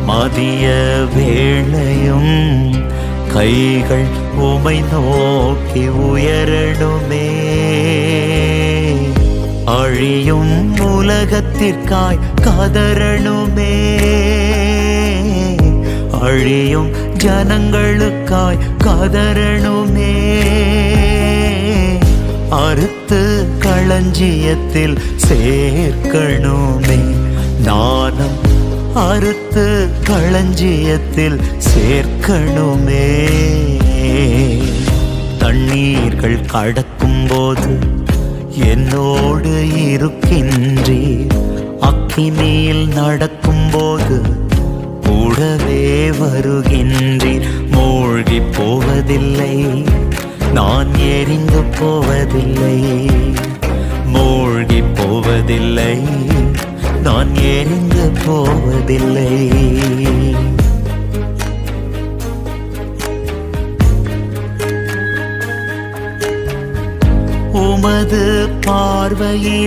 மதிய வேளையும் கைகள் உமை நோக்கி உயரணுமே. அழியும் உலகத்திற்காய் கதறணுமே. அழியும் ஜனங்களுக்காய் கதறணுமே. அறுத்து களஞ்சியத்தில் சேர்க்கணுமே. நானும் அறுத்து களஞ்சியத்தில் சேர்க்கணுமே. தண்ணீர்கள் கடக்கும்போது என்னோடு இருக்கின்றீர். அக்கினியில் நடக்கும்போது கூடவே வருகின்றீர். மூழ்கி போவதில்லை, நான் எரிந்து போவதில்லை. மூழ்கி போவதில்லை, நான் எரிந்து போவதில்லை. உமது பார்வையில்